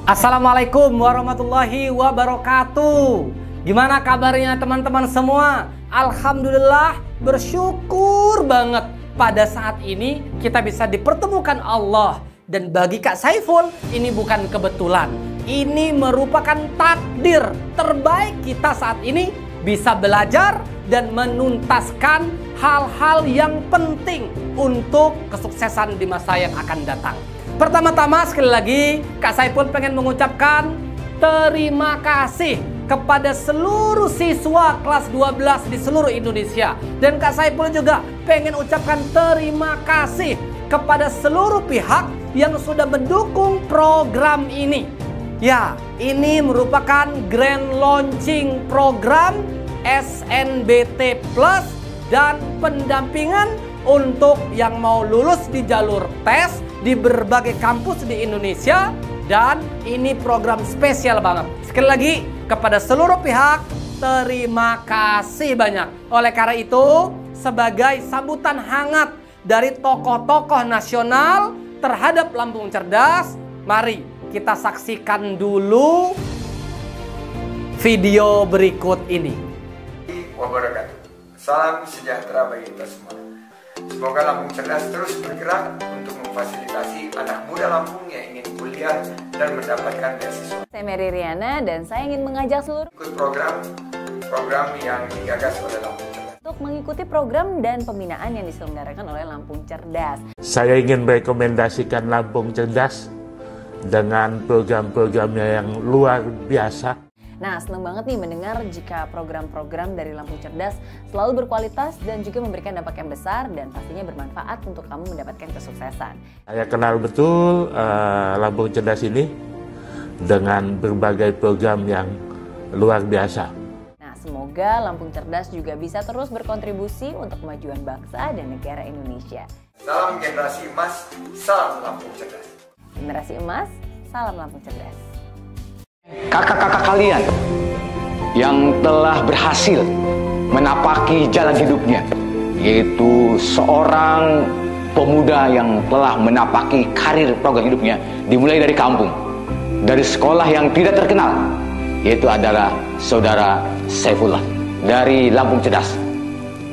Assalamualaikum warahmatullahi wabarakatuh. Gimana kabarnya teman-teman semua? Alhamdulillah, bersyukur banget pada saat ini kita bisa dipertemukan Allah. Dan bagi Kak Saiful, ini bukan kebetulan. Ini merupakan takdir terbaik kita saat ini bisa belajar dan menuntaskan hal-hal yang penting untuk kesuksesan di masa yang akan datang. Pertama-tama sekali lagi Kak Saiful pengen mengucapkan terima kasih kepada seluruh siswa kelas 12 di seluruh Indonesia. Dan Kak Saiful juga pengen ucapkan terima kasih kepada seluruh pihak yang sudah mendukung program ini. Ya, ini merupakan grand launching program SNBT Plus dan pendampingan untuk yang mau lulus di jalur tes di berbagai kampus di Indonesia. Dan ini program spesial banget. Sekali lagi kepada seluruh pihak, terima kasih banyak. Oleh karena itu, sebagai sambutan hangat dari tokoh-tokoh nasional terhadap Lampung Cerdas, mari kita saksikan dulu video berikut ini. Wabarakatuh. Salam sejahtera bagi kita semua. Semoga Lampung Cerdas terus bergerak untuk memfasilitasi anak muda Lampung yang ingin kuliah dan mendapatkan beasiswa. Saya Mary Riana dan saya ingin mengajak seluruh Ikut program yang digagas oleh Lampung Cerdas. Untuk mengikuti program dan pembinaan yang diselenggarakan oleh Lampung Cerdas. Saya ingin merekomendasikan Lampung Cerdas dengan program-programnya yang luar biasa. Nah, senang banget nih mendengar jika program-program dari Lampung Cerdas selalu berkualitas dan juga memberikan dampak yang besar dan pastinya bermanfaat untuk kamu mendapatkan kesuksesan. Saya kenal betul Lampung Cerdas ini dengan berbagai program yang luar biasa. Nah, semoga Lampung Cerdas juga bisa terus berkontribusi untuk kemajuan bangsa dan negara Indonesia. Salam generasi emas, salam Lampung Cerdas. Generasi emas, salam Lampung Cerdas. Kakak-kakak kalian yang telah berhasil menapaki jalan hidupnya, yaitu seorang pemuda yang telah menapaki karir program hidupnya, dimulai dari kampung, dari sekolah yang tidak terkenal, yaitu adalah saudara Saifullah dari Lampung Cerdas.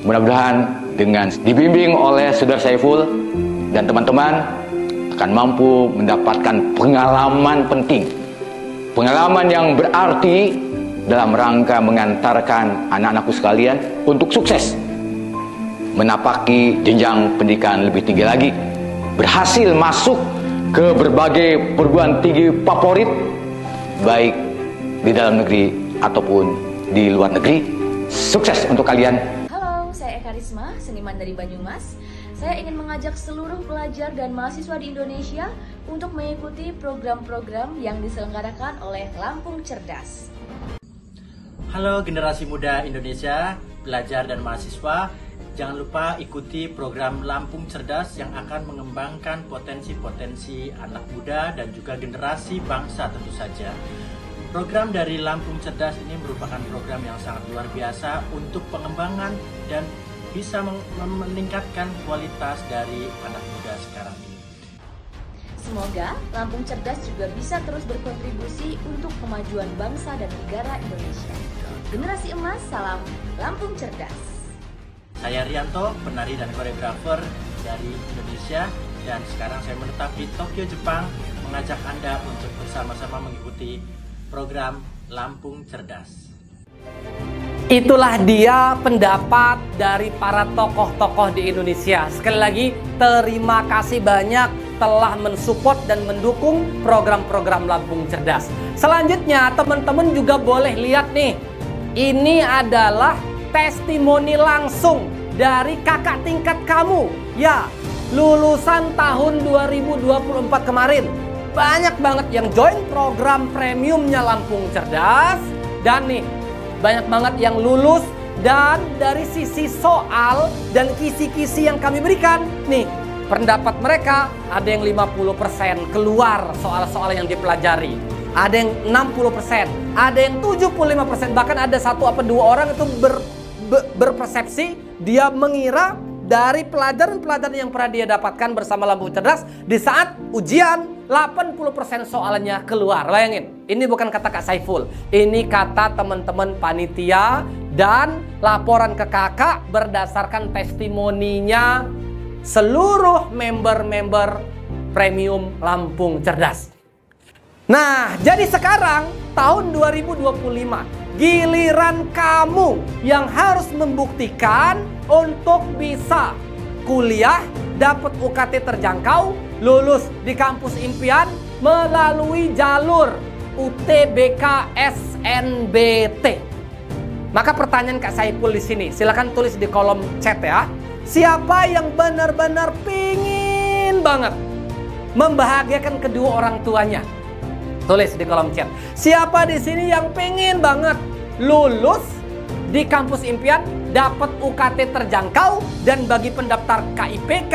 Mudah-mudahan dengan dibimbing oleh saudara Saiful dan teman-teman akan mampu mendapatkan pengalaman penting, pengalaman yang berarti dalam rangka mengantarkan anak-anakku sekalian untuk sukses menapaki jenjang pendidikan lebih tinggi lagi, berhasil masuk ke berbagai perguruan tinggi favorit baik di dalam negeri ataupun di luar negeri. Sukses untuk kalian. Halo, saya Eka Risma, seniman dari Banyumas. Saya ingin mengajak seluruh pelajar dan mahasiswa di Indonesia untuk mengikuti program-program yang diselenggarakan oleh Lampung Cerdas. Halo generasi muda Indonesia, pelajar dan mahasiswa, jangan lupa ikuti program Lampung Cerdas yang akan mengembangkan potensi-potensi anak muda dan juga generasi bangsa tentu saja. Program dari Lampung Cerdas ini merupakan program yang sangat luar biasa untuk pengembangan dan bisa meningkatkan kualitas dari anak muda sekarang ini. Semoga Lampung Cerdas juga bisa terus berkontribusi untuk kemajuan bangsa dan negara Indonesia. Generasi emas, salam Lampung Cerdas. Saya Rianto, penari dan koreografer dari Indonesia, dan sekarang saya menetap di Tokyo, Jepang, mengajak Anda untuk bersama-sama mengikuti program Lampung Cerdas. Itulah dia pendapat dari para tokoh-tokoh di Indonesia. Sekali lagi, terima kasih banyak telah mensupport dan mendukung program-program Lampung Cerdas. Selanjutnya, teman-teman juga boleh lihat nih. Ini adalah testimoni langsung dari kakak tingkat kamu. Ya, lulusan tahun 2024 kemarin. Banyak banget yang join program premiumnya Lampung Cerdas. Dan nih, banyak banget yang lulus. Dan dari sisi soal dan kisi-kisi yang kami berikan, nih, pendapat mereka ada yang 50% keluar soal-soal yang dipelajari. Ada yang 60%, ada yang 75%, bahkan ada 1-2 orang itu berpersepsi, dia mengira dari pelajaran-pelajaran yang pernah dia dapatkan bersama Lampung Cerdas di saat ujian 80% soalnya keluar. Bayangin, ini bukan kata Kak Saiful, ini kata teman-teman panitia dan laporan ke kakak berdasarkan testimoninya seluruh member-member Premium Lampung Cerdas. Nah, jadi sekarang tahun 2025, giliran kamu yang harus membuktikan untuk bisa kuliah, dapat UKT terjangkau, lulus di kampus impian melalui jalur UTBK SNBT. Maka pertanyaan Kak Saiful di sini, silakan tulis di kolom chat ya. Siapa yang benar-benar pingin banget membahagiakan kedua orang tuanya? Tulis di kolom chat. Siapa di sini yang pengen banget lulus di kampus impian, dapat UKT terjangkau, dan bagi pendaftar KIPK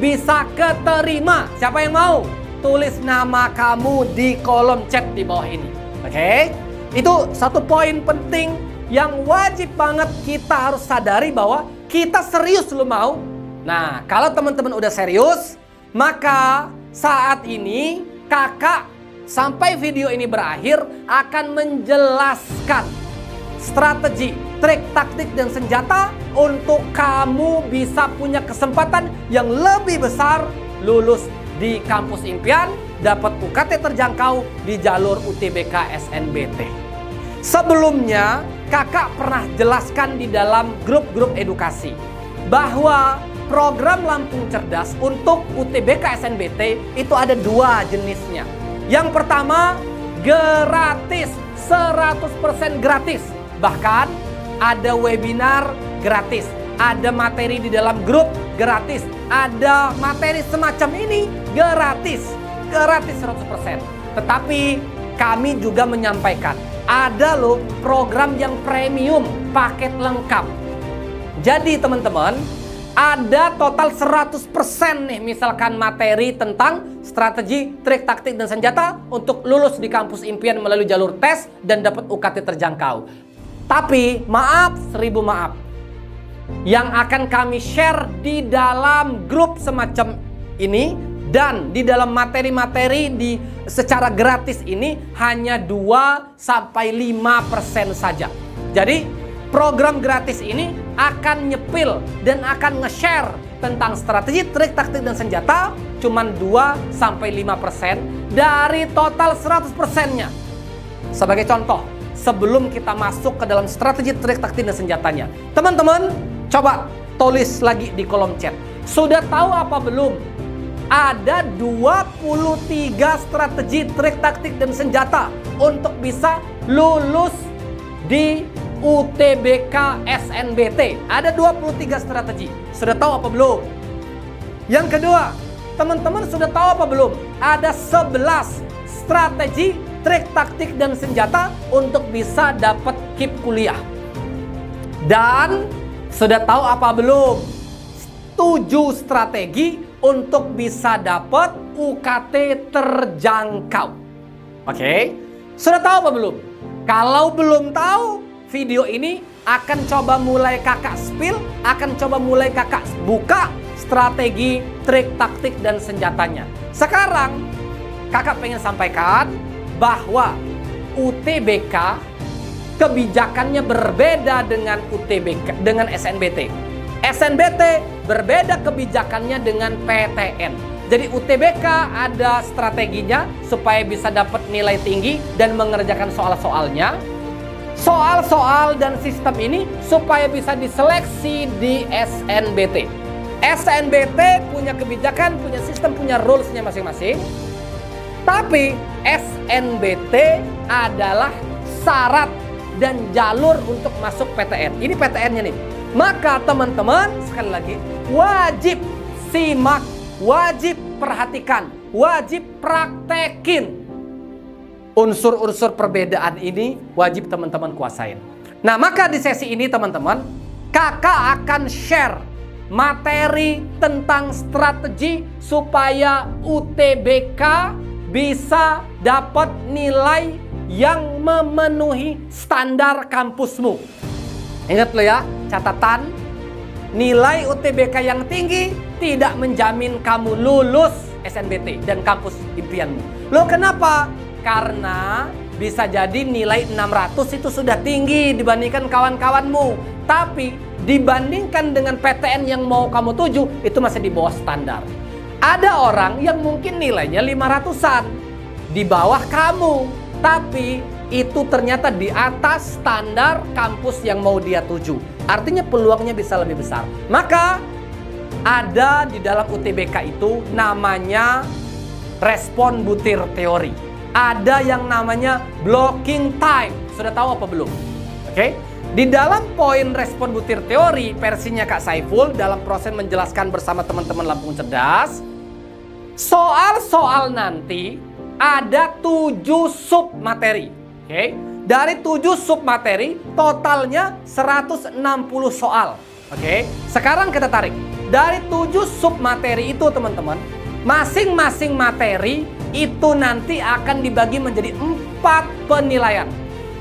bisa keterima? Siapa yang mau? Tulis nama kamu di kolom chat di bawah ini. Oke? Itu satu poin penting yang wajib banget kita harus sadari bahwa kita serius lo mau. Nah, kalau teman-teman udah serius, maka saat ini kakak sampai video ini berakhir akan menjelaskan strategi, trik, taktik, dan senjata untuk kamu bisa punya kesempatan yang lebih besar lulus di kampus impian, dapat UKT terjangkau di jalur UTBK SNBT. Sebelumnya, kakak pernah jelaskan di dalam grup-grup edukasi bahwa program Lampung Cerdas untuk UTBK SNBT itu ada dua jenisnya. Yang pertama, gratis, 100% gratis. Bahkan ada webinar gratis, ada materi di dalam grup gratis, ada materi semacam ini gratis, gratis 100%. Tetapi kami juga menyampaikan, ada loh program yang premium, paket lengkap. Jadi teman-teman, ada total 100% nih misalkan materi tentang strategi, trik, taktik, dan senjata untuk lulus di kampus impian melalui jalur tes dan dapat UKT terjangkau. Tapi maaf, 1000 maaf, yang akan kami share di dalam grup semacam ini dan di dalam materi-materi di secara gratis ini hanya 2-5% saja. Jadi program gratis ini akan nyepil dan akan nge-share tentang strategi, trik, taktik, dan senjata cuman 2-5% dari total 100%-nya. Sebagai contoh, sebelum kita masuk ke dalam strategi, trik, taktik, dan senjatanya, teman-teman coba tulis lagi di kolom chat. Sudah tahu apa belum? Ada 23 strategi, trik, taktik, dan senjata untuk bisa lulus di UTBK SNBT. Ada 23 strategi. Sudah tahu apa belum? Yang kedua, teman-teman sudah tahu apa belum? Ada 11 strategi, trik, taktik, dan senjata untuk bisa dapat KIP kuliah. Dan sudah tahu apa belum? 7 strategi untuk bisa dapat UKT terjangkau. Oke? Sudah tahu apa belum? Kalau belum tahu, video ini akan coba mulai kakak spill, akan coba mulai kakak buka strategi, trik, taktik, dan senjatanya. Sekarang kakak pengen sampaikan bahwa UTBK kebijakannya berbeda dengan UTBK, dengan SNBT. SNBT berbeda kebijakannya dengan PTN. Jadi UTBK ada strateginya supaya bisa dapat nilai tinggi dan mengerjakan soal-soalnya. Soal-soal dan sistem ini supaya bisa diseleksi di SNBT. SNBT punya kebijakan, punya sistem, punya rules-nya masing-masing. Tapi SNBT adalah syarat dan jalur untuk masuk PTN. Ini PTN-nya nih. Maka teman-teman, sekali lagi, wajib simak, wajib perhatikan, wajib praktekin. Unsur-unsur perbedaan ini wajib teman-teman kuasain. Nah, maka di sesi ini teman-teman, kakak akan share materi tentang strategi supaya UTBK bisa dapat nilai yang memenuhi standar kampusmu. Ingat lo ya, catatan, nilai UTBK yang tinggi tidak menjamin kamu lulus SNBT dan kampus impianmu. Loh kenapa? Karena bisa jadi nilai 600 itu sudah tinggi dibandingkan kawan-kawanmu. Tapi dibandingkan dengan PTN yang mau kamu tuju, itu masih di bawah standar. Ada orang yang mungkin nilainya 500-an di bawah kamu, tapi itu ternyata di atas standar kampus yang mau dia tuju. Artinya peluangnya bisa lebih besar. Maka ada di dalam UTBK itu namanya respon butir teori. Ada yang namanya blocking time. Sudah tahu apa belum? Oke? Di dalam poin respon butir teori versinya Kak Saiful dalam proses menjelaskan bersama teman-teman Lampung Cerdas, soal-soal nanti ada 7 sub materi. Oke? Dari 7 sub materi totalnya 160 soal. Oke? Sekarang kita tarik. Dari 7 sub materi itu teman-teman, masing-masing materi itu nanti akan dibagi menjadi 4 penilaian.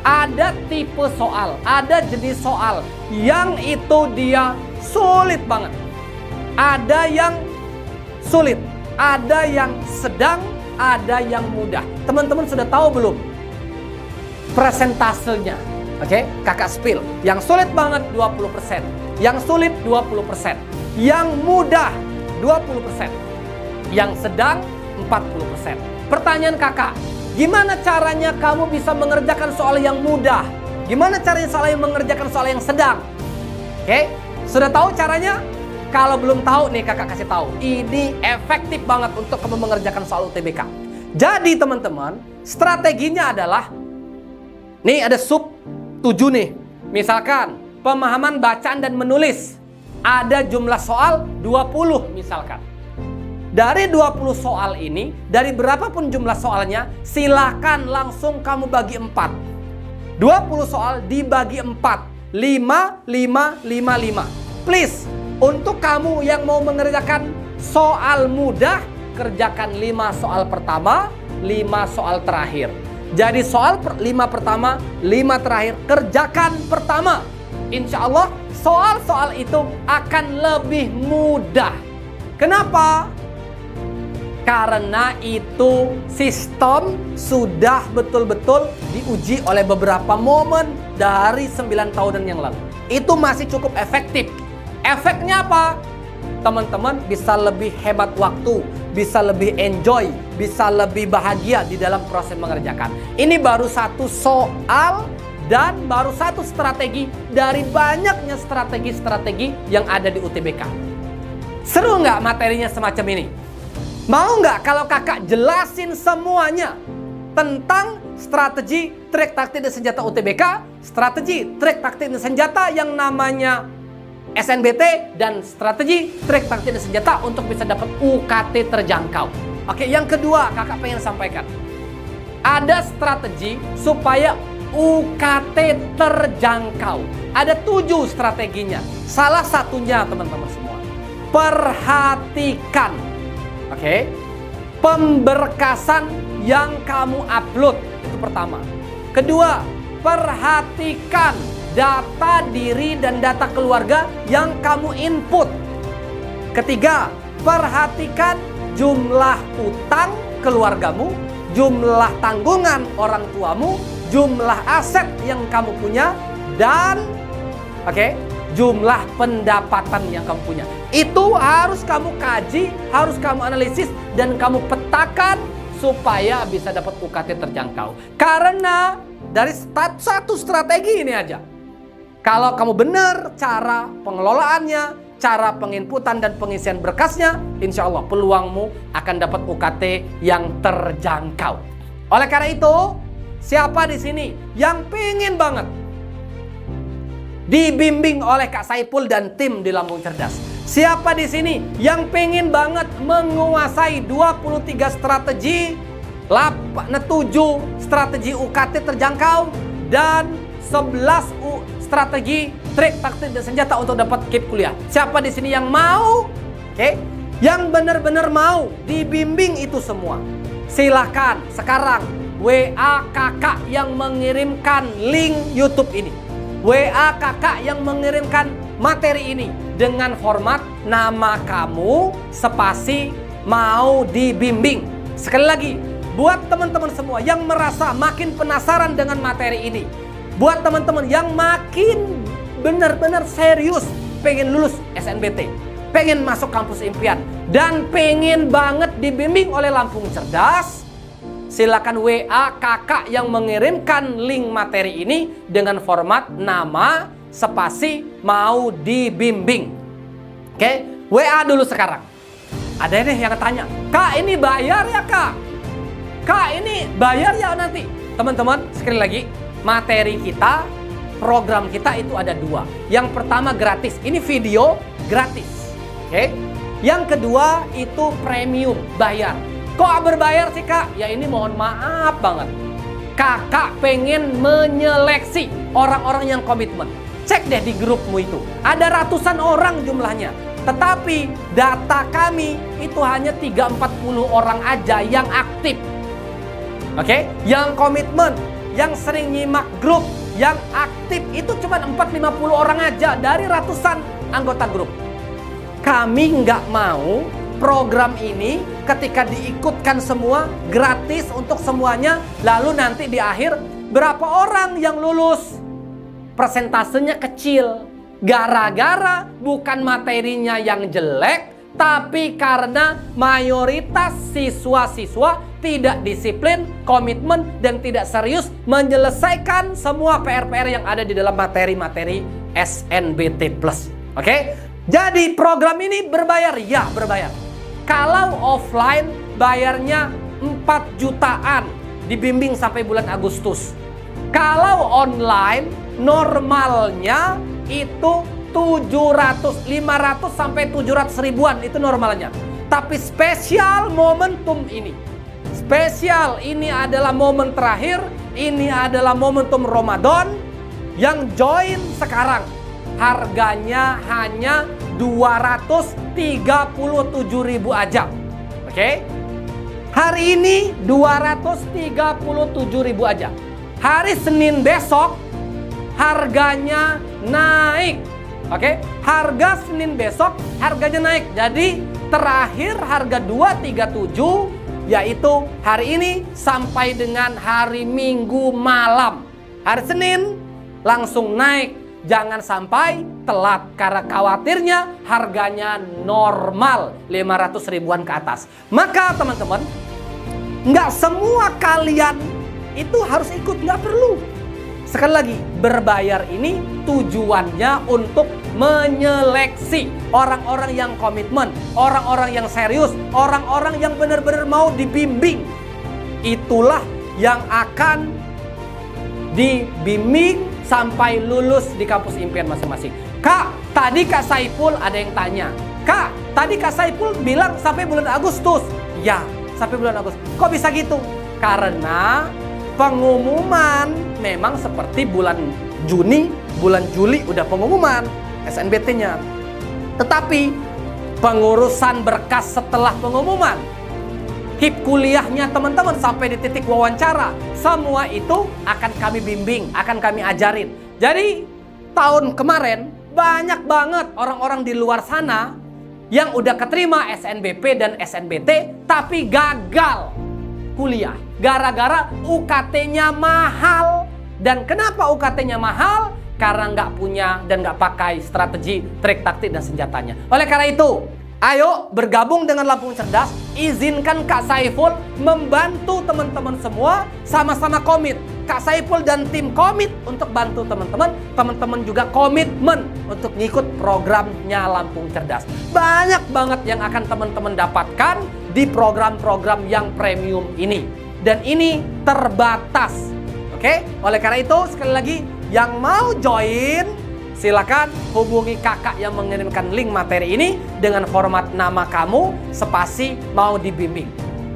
Ada tipe soal, ada jenis soal yang itu dia sulit banget. Ada yang sulit, ada yang sedang, ada yang mudah. Teman-teman sudah tahu belum presentasenya? Oke, kakak spill. Yang sulit banget 20%, yang sulit 20%, yang mudah 20%, yang sedang 40%. Pertanyaan kakak, gimana caranya kamu bisa mengerjakan soal yang mudah? Gimana caranya mengerjakan soal yang sedang? Oke, sudah tahu caranya? Kalau belum tahu nih kakak kasih tahu. Ini efektif banget untuk kamu mengerjakan soal UTBK. Jadi teman-teman, strateginya adalah nih ada sub 7 nih. Misalkan pemahaman bacaan dan menulis. Ada jumlah soal 20 misalkan. Dari 20 soal ini, dari berapapun jumlah soalnya, silakan langsung kamu bagi 4. 20 soal dibagi 4. 5, 5, 5, 5. Please, untuk kamu yang mau mengerjakan soal mudah, kerjakan 5 soal pertama, 5 soal terakhir. Jadi soal 5 pertama, 5 terakhir, kerjakan pertama. Insya Allah soal-soal itu akan lebih mudah. Kenapa? Karena itu sistem sudah betul-betul diuji oleh beberapa momen dari 9 tahunan yang lalu. Itu masih cukup efektif. Efeknya apa? Teman-teman bisa lebih hemat waktu, bisa lebih enjoy, bisa lebih bahagia di dalam proses mengerjakan. Ini baru satu soal dan baru satu strategi dari banyaknya strategi-strategi yang ada di UTBK. Seru nggak materinya semacam ini? Mau nggak kalau kakak jelasin semuanya tentang strategi, trik, taktik, dan senjata UTBK, strategi, trik, taktik, dan senjata yang namanya SNBT, dan strategi, trik, taktik, dan senjata untuk bisa dapat UKT terjangkau. Oke, yang kedua kakak pengen sampaikan. Ada strategi supaya UKT terjangkau. Ada 7 strateginya. Salah satunya teman-teman semua, perhatikan. Oke, pemberkasan yang kamu upload itu pertama. Kedua, perhatikan data diri dan data keluarga yang kamu input. Ketiga, perhatikan jumlah utang keluargamu, jumlah tanggungan orang tuamu, jumlah aset yang kamu punya, dan jumlah pendapatan yang kamu punya. Itu harus kamu kaji, harus kamu analisis, dan kamu petakan supaya bisa dapat UKT terjangkau. Karena dari satu strategi ini aja, kalau kamu benar cara pengelolaannya, cara penginputan dan pengisian berkasnya, insya Allah peluangmu akan dapat UKT yang terjangkau. Oleh karena itu, siapa di sini yang pingin banget dibimbing oleh Kak Saiful dan tim di Lampung Cerdas? Siapa di sini yang pengen banget menguasai 23 strategi, 7 strategi UKT terjangkau, dan 11 strategi, trik, taktik, dan senjata untuk dapat KIP kuliah? Siapa di sini yang mau? Yang benar-benar mau dibimbing itu semua? Silahkan sekarang WA kakak yang mengirimkan link YouTube ini. WA kakak yang mengirimkan materi ini dengan format nama kamu, spasi, mau dibimbing. Sekali lagi, buat teman-teman semua yang merasa makin penasaran dengan materi ini, buat teman-teman yang makin benar-benar serius pengen lulus SNBT, pengen masuk kampus impian, dan pengen banget dibimbing oleh Lampung Cerdas, silakan WA kakak yang mengirimkan link materi ini dengan format nama spasi mau dibimbing. Oke, WA dulu sekarang. Ada nih yang tanya, Kak ini bayar ya Kak? Kak ini bayar ya nanti? Teman-teman, sekali lagi, materi kita, program kita itu ada dua. Yang pertama gratis, ini video gratis. Oke. Yang kedua itu premium, bayar. Kok berbayar sih Kak? Ya ini mohon maaf banget. Kakak pengen menyeleksi orang-orang yang komitmen. Cek deh di grupmu itu. Ada ratusan orang jumlahnya. Tetapi data kami itu hanya 30-40 orang aja yang aktif. Oke? Yang komitmen, yang sering nyimak grup, yang aktif itu cuma 40-50 orang aja dari ratusan anggota grup. Kami nggak mau program ini ketika diikutkan semua gratis untuk semuanya, lalu nanti di akhir berapa orang yang lulus? Persentasenya kecil. Gara-gara bukan materinya yang jelek, tapi karena mayoritas siswa-siswa tidak disiplin, komitmen, dan tidak serius menyelesaikan semua PR-PR yang ada di dalam materi-materi SNBT+. Oke? Jadi program ini berbayar? Ya, berbayar. Kalau offline bayarnya 4 jutaan, dibimbing sampai bulan Agustus. Kalau online normalnya itu 500 sampai 700 ribuan itu normalnya. Tapi spesial momentum ini. Spesial ini adalah momen terakhir, ini adalah momentum Ramadan. Yang join sekarang harganya hanya 237.000 aja. Oke? Hari ini 237.000 aja. Hari Senin besok harganya naik. Oke, harga Senin besok harganya naik. Jadi terakhir harga 237 yaitu hari ini sampai dengan hari Minggu malam. Hari Senin langsung naik. Jangan sampai telat karena khawatirnya harganya normal 500 ribuan ke atas. Maka teman-teman, nggak semua kalian itu harus ikut, nggak perlu. Sekali lagi, berbayar ini tujuannya untuk menyeleksi orang-orang yang komitmen, orang-orang yang serius, orang-orang yang benar-benar mau dibimbing. Itulah yang akan dibimbing sampai lulus di kampus impian masing-masing. Kak, tadi Kak Saiful ada yang tanya. Kak, tadi Kak Saiful bilang sampai bulan Agustus. Ya, sampai bulan Agustus. Kok bisa gitu? Karena pengumuman memang seperti bulan Juni, bulan Juli udah pengumuman SNBT-nya. Tetapi pengurusan berkas setelah pengumuman, HIP kuliahnya teman-teman sampai di titik wawancara, semua itu akan kami bimbing, akan kami ajarin. Jadi tahun kemarin banyak banget orang-orang di luar sana yang udah keterima SNBP dan SNBT tapi gagal kuliah gara-gara UKT-nya mahal. Dan kenapa UKT-nya mahal? Karena nggak punya dan nggak pakai strategi, trik, taktik, dan senjatanya. Oleh karena itu, ayo bergabung dengan Lampung Cerdas. Izinkan Kak Saiful membantu teman-teman semua sama-sama komit. Kak Saiful dan tim komit untuk bantu teman-teman. Teman-teman juga komitmen untuk ngikut programnya Lampung Cerdas. Banyak banget yang akan teman-teman dapatkan di program-program yang premium ini. Dan ini terbatas. Oke? Oleh karena itu, sekali lagi, yang mau join, silakan hubungi kakak yang mengirimkan link materi ini dengan format nama kamu, spasi mau dibimbing.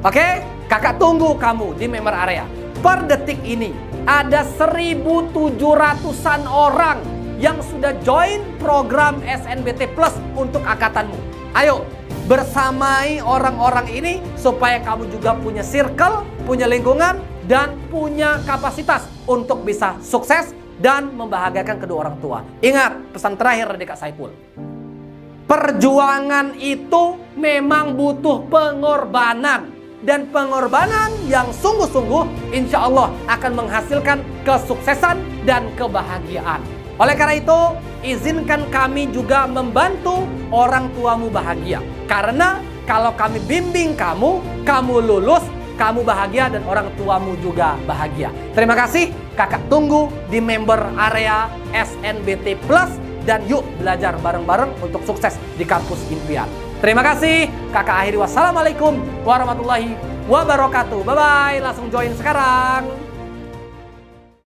Oke? Kakak tunggu kamu di member area. Per detik ini, ada 1.700-an orang yang sudah join program SNBT Plus untuk angkatanmu. Ayo, bersamai orang-orang ini supaya kamu juga punya circle, punya lingkungan, dan punya kapasitas untuk bisa sukses dan membahagiakan kedua orang tua. Ingat pesan terakhir dari Kak Saiful. Perjuangan itu memang butuh pengorbanan. Dan pengorbanan yang sungguh-sungguh insya Allah akan menghasilkan kesuksesan dan kebahagiaan. Oleh karena itu, izinkan kami juga membantu orang tuamu bahagia. Karena kalau kami bimbing kamu, kamu lulus, kamu bahagia dan orang tuamu juga bahagia. Terima kasih, kakak tunggu di member area SNBT Plus. Dan yuk belajar bareng-bareng untuk sukses di kampus impian. Terima kasih, kakak akhiri. Wassalamualaikum warahmatullahi wabarakatuh. Bye-bye, langsung join sekarang.